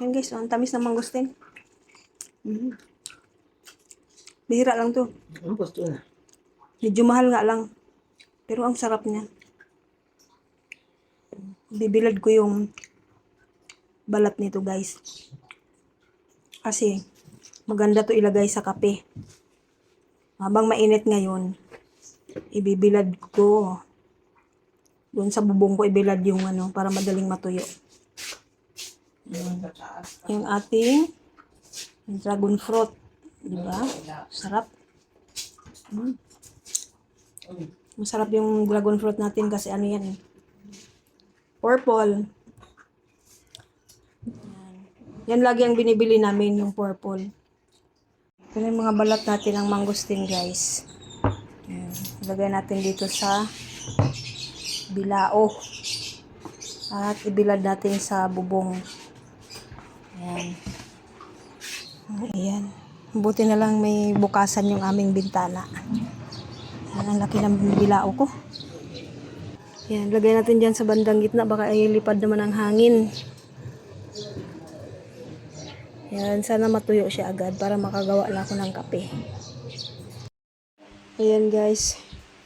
Yan guys, ang tamis ng mangustin. Bihira lang to. Ang gusto na. Medyo mahal nga lang. Pero ang sarap niya. Bibilad ko yung balat nito guys. Kasi maganda to ilagay sa kape. Habang mainit ngayon, ibibilad ko. Doon sa bubong ko ibilad yung para madaling matuyo. Yung ating dragon fruit. Diba? Sarap. Masarap yung dragon fruit natin kasi ano yan eh. Purple. Yan lagi ang binibili namin, yung purple. Ito yung mga balat natin ng mangustin guys. Yan. Ilagay natin dito sa bilao. At ibilad natin sa bubong. Ayan. Ayan. Buti na lang may bukasan yung aming bintana. Ayan, ang laki ng bilao ko. Ayan, lagay natin dyan sa bandang gitna. Baka ay lipad naman ang hangin. Ayan, sana matuyo siya agad para makagawa na ako ng kape. Ayan guys.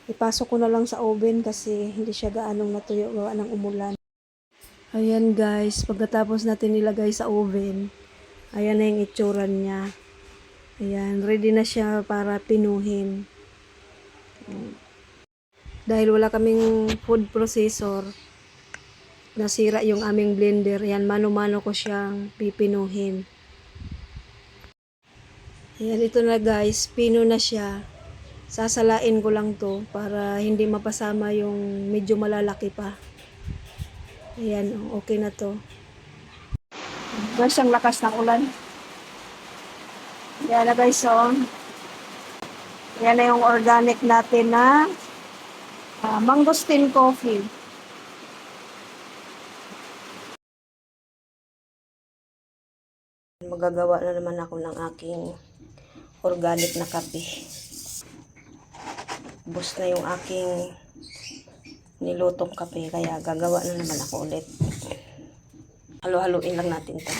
Ipasok ko na lang sa oven kasi hindi siya gaanong natuyo gawa ng umulan. Ayan guys, pagkatapos natin nilagay sa oven, ayan na yung itsura niya. Ayan, ready na siya para pinuhin. Dahil wala kaming food processor, nasira yung aming blender. Ayan, mano-mano ko siyang pipinuhin. Ayan, ito na guys, pino na siya. Sasalain ko lang to para hindi mapasama yung medyo malalaki pa. Ayan, okay na to. Guys, ang lakas ng ulan. Yan na guys, so. Yan na yung organic natin na mangosteen coffee. Magagawa na naman ako ng aking organic na kape. Bus na yung aking nilutong kape, kaya gagawa na naman ako ulit. Halo-haluin lang natin to.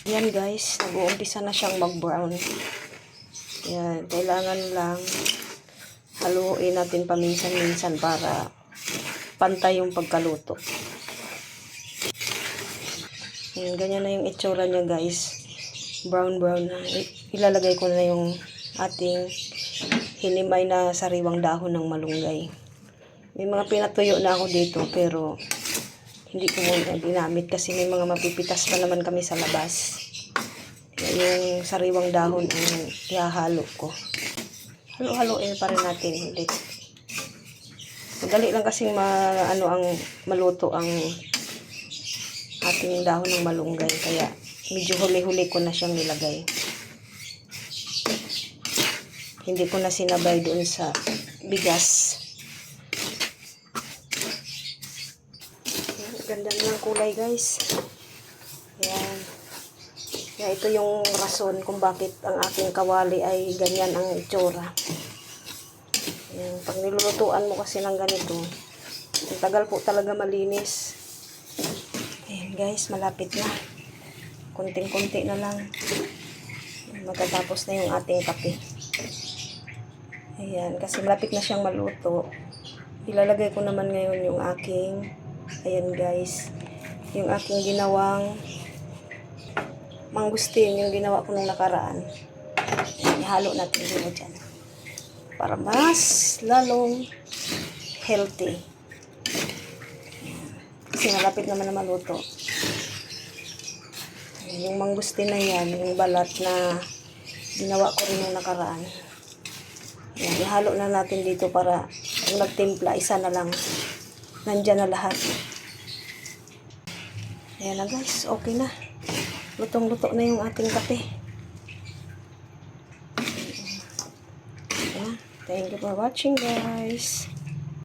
Yan guys, nag-uumpisa na siyang mag-brown. Yan, kailangan lang haluin natin paminsan-minsan para pantay yung pagkaluto. Yan, ganyan na yung itsura niya guys. Brown-brown na. Ilalagay ko na yung ating hinimay na sariwang dahon ng malunggay. May mga pinatuyo na ako dito pero hindi ko muna ginamit kasi may mga mapipitas pa naman kami sa labas. Yung sariwang dahon ang ihahalo ko. Halo-haloin pa rin natin ulit. Madali lang kasing maluto ang ating dahon ng malunggay. Kaya medyo huli-huli ko na siyang nilagay. Hindi ko na sinabay doon sa bigas. Ganda ng kulay guys. Ayan. Kaya ito yung rason kung bakit ang aking kawali ay ganyan ang itsura. Ayan. Pag nilulutuan mo kasi ng ganito, ang tagal po talaga malinis. Ayan guys, malapit na. Kunting-kunti na lang. Magkatapos na yung ating kape. Ayan, kasi malapit na siyang maluto. Ilalagay ko naman ngayon yung aking, ayan guys, yung aking ginawang mangustin, yung ginawa ko nung nakaraan. Ihalo natin dito dyan. Para mas lalong healthy. Kasi malapit naman na maluto. Yung mangustin na yan, yung balat na ginawa ko rin nung nakaraan. Yan, ihalo na natin dito para kung nagtimpla, isa na lang. Nandyan na lahat. Ayan na guys, okay na. Lutong-luto na yung ating kape. Ayan. Thank you for watching guys.